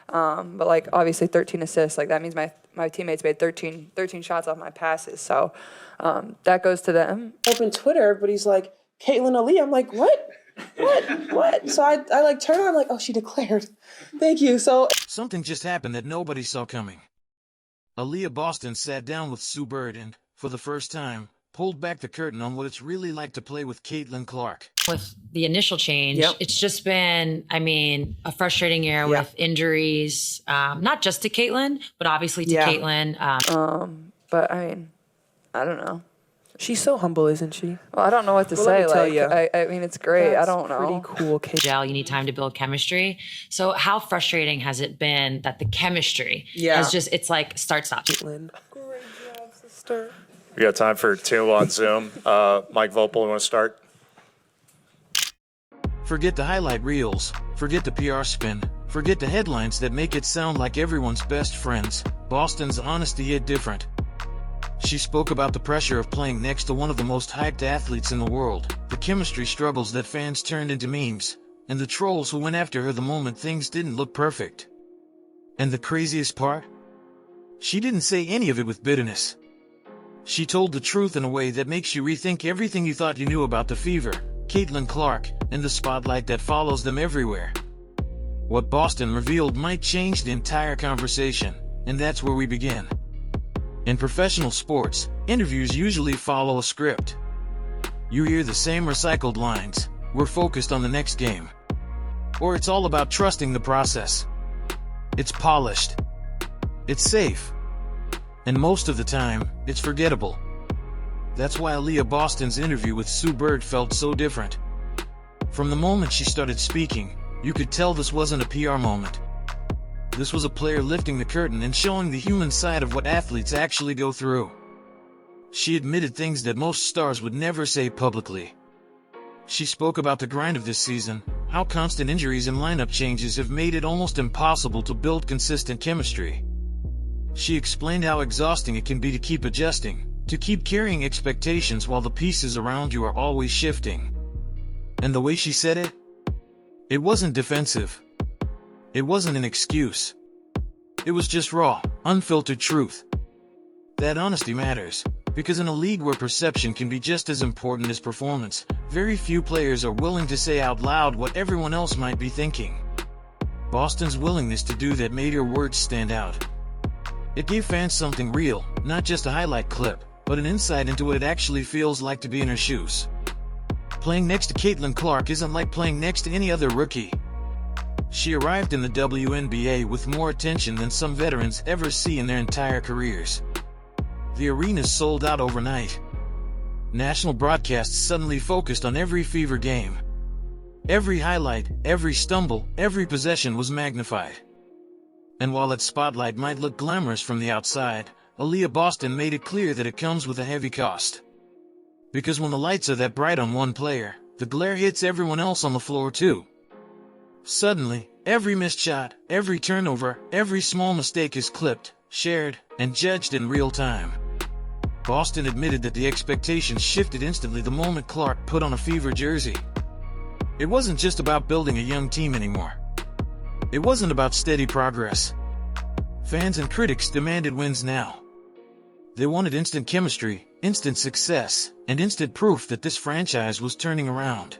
But like obviously 13 assists, like that means my teammates made 13 shots off my passes. So that goes to them. Open Twitter, but he's like, Caitlin Aaliyah. I'm like, what? What? So I like turn on, I'm like, oh, she declared. Thank you. So something just happened that nobody saw coming. Aliyah Boston sat down with Sue Bird and, for the first time, pulled back the curtain on what it's really like to play with Caitlin Clark. With the initial change, It's just been, a frustrating year with injuries, not just to Caitlin, but obviously to Caitlin. But I don't know. She's so humble, isn't she? Well, I don't know what to say. Let me tell you. It's great. That's I don't know. Pretty cool. Gel, you need time to build chemistry. So how frustrating has it been that the chemistry has just, it's like start-stop. Caitlin. Great job, sister. We got time for 2 on Zoom. Mike Vopel, you want to start? Forget the highlight reels. Forget the PR spin. Forget the headlines that make it sound like everyone's best friends. Boston's honesty hit different. She spoke about the pressure of playing next to one of the most hyped athletes in the world, the chemistry struggles that fans turned into memes, and the trolls who went after her the moment things didn't look perfect. And the craziest part? She didn't say any of it with bitterness. She told the truth in a way that makes you rethink everything you thought you knew about the Fever, Caitlin Clark, and the spotlight that follows them everywhere. What Boston revealed might change the entire conversation, and that's where we begin. In professional sports, interviews usually follow a script. You hear the same recycled lines, "We're focused on the next game." Or it's all about trusting the process. It's polished. It's safe. And most of the time, it's forgettable. That's why Aliyah Boston's interview with Sue Bird felt so different. From the moment she started speaking, you could tell this wasn't a PR moment. This was a player lifting the curtain and showing the human side of what athletes actually go through. She admitted things that most stars would never say publicly. She spoke about the grind of this season, how constant injuries and lineup changes have made it almost impossible to build consistent chemistry. She explained how exhausting it can be to keep adjusting, to keep carrying expectations while the pieces around you are always shifting. And the way she said it? It wasn't defensive. It wasn't an excuse. It was just raw, unfiltered truth. That honesty matters, because in a league where perception can be just as important as performance, very few players are willing to say out loud what everyone else might be thinking. Boston's willingness to do that made her words stand out. It gave fans something real, not just a highlight clip, but an insight into what it actually feels like to be in her shoes. Playing next to Caitlin Clark isn't like playing next to any other rookie. She arrived in the WNBA with more attention than some veterans ever see in their entire careers. The arenas sold out overnight. National broadcasts suddenly focused on every Fever game. Every highlight, every stumble, every possession was magnified. And while that spotlight might look glamorous from the outside, Aliyah Boston made it clear that it comes with a heavy cost. Because when the lights are that bright on one player, the glare hits everyone else on the floor too. Suddenly, every missed shot, every turnover, every small mistake is clipped, shared, and judged in real time. Boston admitted that the expectations shifted instantly the moment Clark put on a Fever jersey. It wasn't just about building a young team anymore. It wasn't about steady progress. Fans and critics demanded wins now. They wanted instant chemistry, instant success, and instant proof that this franchise was turning around.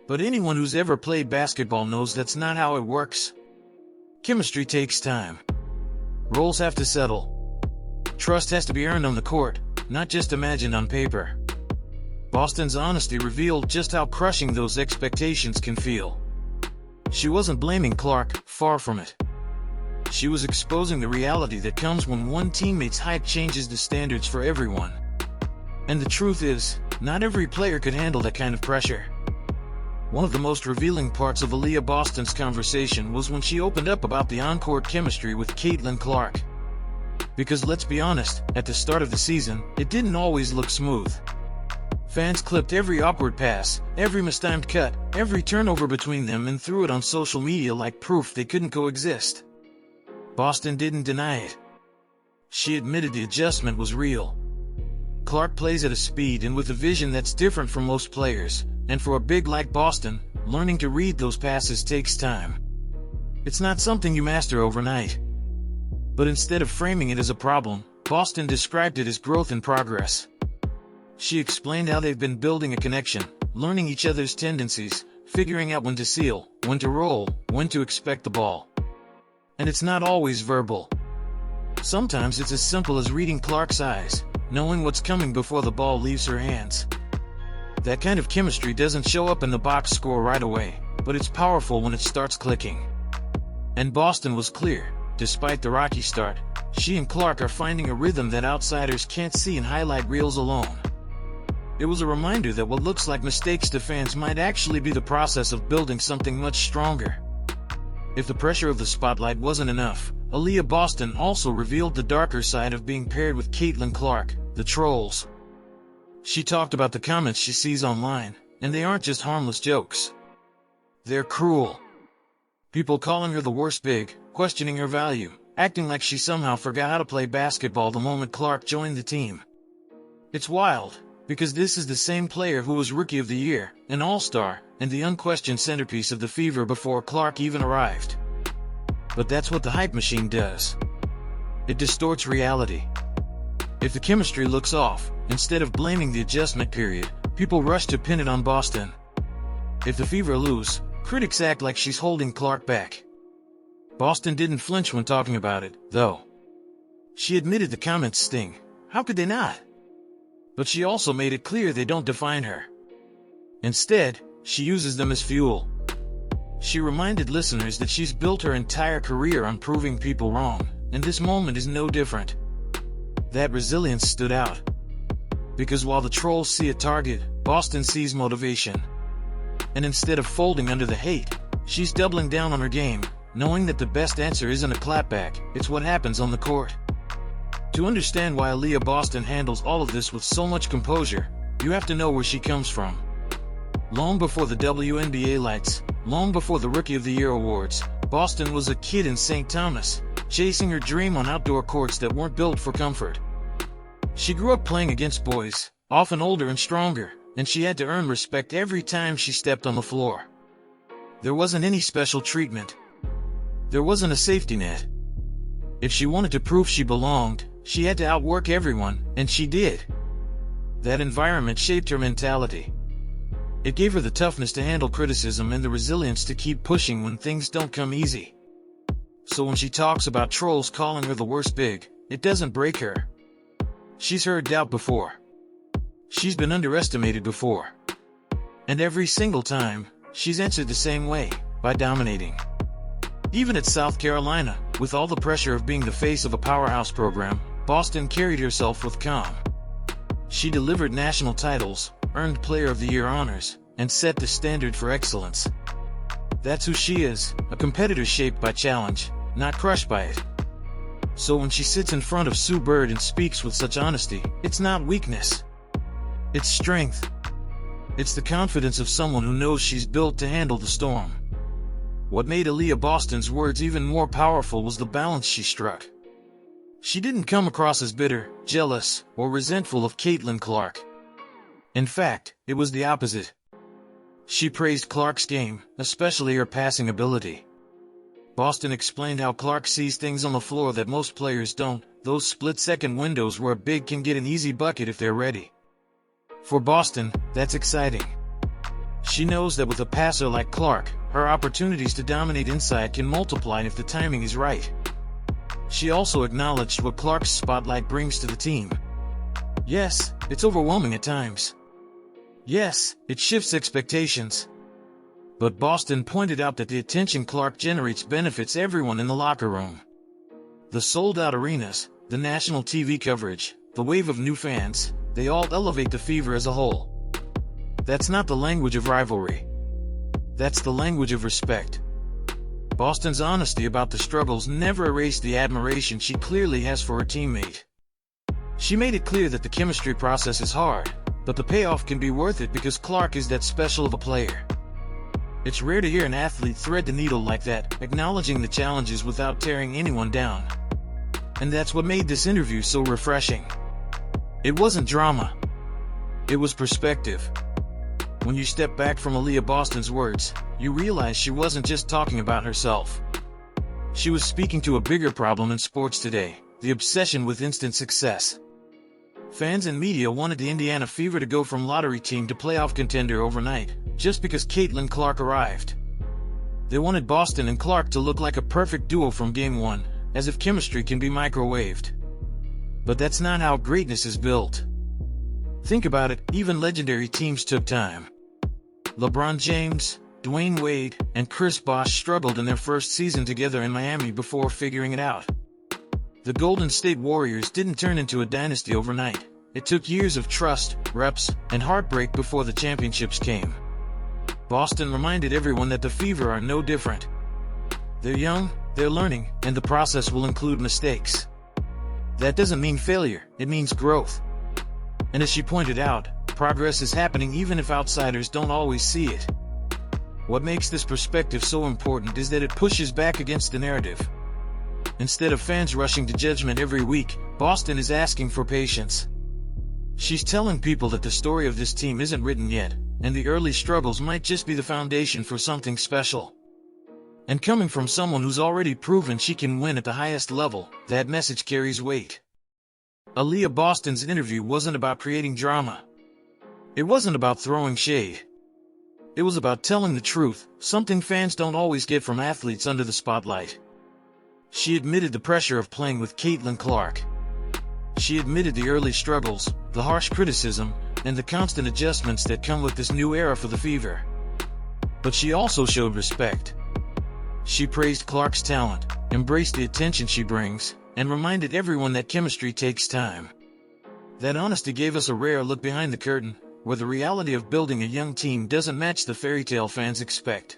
But anyone who's ever played basketball knows that's not how it works. Chemistry takes time. Roles have to settle. Trust has to be earned on the court, not just imagined on paper. Boston's honesty revealed just how crushing those expectations can feel. She wasn't blaming Clark, far from it. She was exposing the reality that comes when one teammate's hype changes the standards for everyone. And the truth is, not every player could handle that kind of pressure. One of the most revealing parts of Aliyah Boston's conversation was when she opened up about the on-court chemistry with Caitlin Clark. Because let's be honest, at the start of the season, it didn't always look smooth. Fans clipped every awkward pass, every mistimed cut, every turnover between them and threw it on social media like proof they couldn't coexist. Boston didn't deny it. She admitted the adjustment was real. Clark plays at a speed and with a vision that's different from most players, and for a big like Boston, learning to read those passes takes time. It's not something you master overnight. But instead of framing it as a problem, Boston described it as growth in progress. She explained how they've been building a connection, learning each other's tendencies, figuring out when to seal, when to roll, when to expect the ball. And it's not always verbal. Sometimes it's as simple as reading Clark's eyes, knowing what's coming before the ball leaves her hands. That kind of chemistry doesn't show up in the box score right away, but it's powerful when it starts clicking. And Boston was clear. Despite the rocky start, she and Clark are finding a rhythm that outsiders can't see in highlight reels alone. It was a reminder that what looks like mistakes to fans might actually be the process of building something much stronger. If the pressure of the spotlight wasn't enough, Aliyah Boston also revealed the darker side of being paired with Caitlin Clark, the trolls. She talked about the comments she sees online, and they aren't just harmless jokes. They're cruel. People calling her the worst big, questioning her value, acting like she somehow forgot how to play basketball the moment Clark joined the team. It's wild, because this is the same player who was Rookie of the Year, an All-Star, and the unquestioned centerpiece of the Fever before Clark even arrived. But that's what the hype machine does. It distorts reality. If the chemistry looks off, instead of blaming the adjustment period, people rush to pin it on Boston. If the Fever lose, critics act like she's holding Clark back. Boston didn't flinch when talking about it, though. She admitted the comments sting. How could they not? But she also made it clear they don't define her. Instead, she uses them as fuel. She reminded listeners that she's built her entire career on proving people wrong, and this moment is no different. That resilience stood out. Because while the trolls see a target, Boston sees motivation. And instead of folding under the hate, she's doubling down on her game, knowing that the best answer isn't a clapback, it's what happens on the court. To understand why Aliyah Boston handles all of this with so much composure, you have to know where she comes from. Long before the WNBA lights, long before the Rookie of the Year awards, Boston was a kid in St. Thomas, chasing her dream on outdoor courts that weren't built for comfort. She grew up playing against boys, often older and stronger, and she had to earn respect every time she stepped on the floor. There wasn't any special treatment. There wasn't a safety net. If she wanted to prove she belonged, she had to outwork everyone, and she did. That environment shaped her mentality. It gave her the toughness to handle criticism and the resilience to keep pushing when things don't come easy. So when she talks about trolls calling her the worst big, it doesn't break her. She's heard doubt before. She's been underestimated before. And every single time, she's answered the same way, by dominating. Even at South Carolina, with all the pressure of being the face of a powerhouse program, Boston carried herself with calm. She delivered national titles, earned Player of the Year honors, and set the standard for excellence. That's who she is, a competitor shaped by challenge, not crushed by it. So when she sits in front of Sue Bird and speaks with such honesty, it's not weakness. It's strength. It's the confidence of someone who knows she's built to handle the storm. What made Aliyah Boston's words even more powerful was the balance she struck. She didn't come across as bitter, jealous, or resentful of Caitlin Clark. In fact, it was the opposite. She praised Clark's game, especially her passing ability. Boston explained how Clark sees things on the floor that most players don't, those split-second windows where a big can get an easy bucket if they're ready. For Boston, that's exciting. She knows that with a passer like Clark, her opportunities to dominate inside can multiply if the timing is right. She also acknowledged what Clark's spotlight brings to the team. Yes, it's overwhelming at times. Yes, it shifts expectations. But Boston pointed out that the attention Clark generates benefits everyone in the locker room. The sold-out arenas, the national TV coverage, the wave of new fans, they all elevate the Fever as a whole. That's not the language of rivalry. That's the language of respect. Boston's honesty about the struggles never erased the admiration she clearly has for her teammate. She made it clear that the chemistry process is hard, but the payoff can be worth it because Clark is that special of a player. It's rare to hear an athlete thread the needle like that, acknowledging the challenges without tearing anyone down. And that's what made this interview so refreshing. It wasn't drama. It was perspective. When you step back from Aliyah Boston's words, you realize she wasn't just talking about herself. She was speaking to a bigger problem in sports today, the obsession with instant success. Fans and media wanted the Indiana Fever to go from lottery team to playoff contender overnight, just because Caitlin Clark arrived. They wanted Boston and Clark to look like a perfect duo from Game 1, as if chemistry can be microwaved. But that's not how greatness is built. Think about it, even legendary teams took time. LeBron James, Dwayne Wade, and Chris Bosh struggled in their first season together in Miami before figuring it out. The Golden State Warriors didn't turn into a dynasty overnight. It took years of trust, reps, and heartbreak before the championships came. Boston reminded everyone that the Fever are no different. They're young, they're learning, and the process will include mistakes. That doesn't mean failure, it means growth. And as she pointed out, progress is happening even if outsiders don't always see it. What makes this perspective so important is that it pushes back against the narrative. Instead of fans rushing to judgment every week, Boston is asking for patience. She's telling people that the story of this team isn't written yet, and the early struggles might just be the foundation for something special. And coming from someone who's already proven she can win at the highest level, that message carries weight. Aliyah Boston's interview wasn't about creating drama. It wasn't about throwing shade. It was about telling the truth, something fans don't always get from athletes under the spotlight. She admitted the pressure of playing with Caitlin Clark. She admitted the early struggles, the harsh criticism, and the constant adjustments that come with this new era for the Fever. But she also showed respect. She praised Clark's talent, embraced the attention she brings, and reminded everyone that chemistry takes time. That honesty gave us a rare look behind the curtain, where the reality of building a young team doesn't match the fairy tale fans expect.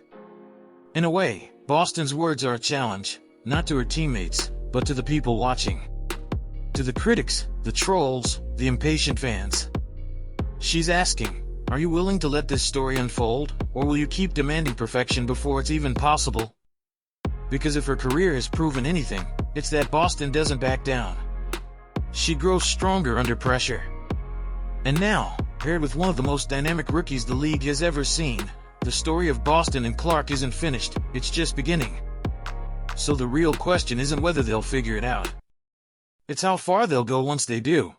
In a way, Boston's words are a challenge, not to her teammates, but to the people watching. To the critics, the trolls, the impatient fans. She's asking, are you willing to let this story unfold, or will you keep demanding perfection before it's even possible? Because if her career has proven anything, it's that Boston doesn't back down. She grows stronger under pressure. And now, paired with one of the most dynamic rookies the league has ever seen, the story of Boston and Clark isn't finished, it's just beginning. So the real question isn't whether they'll figure it out. It's how far they'll go once they do.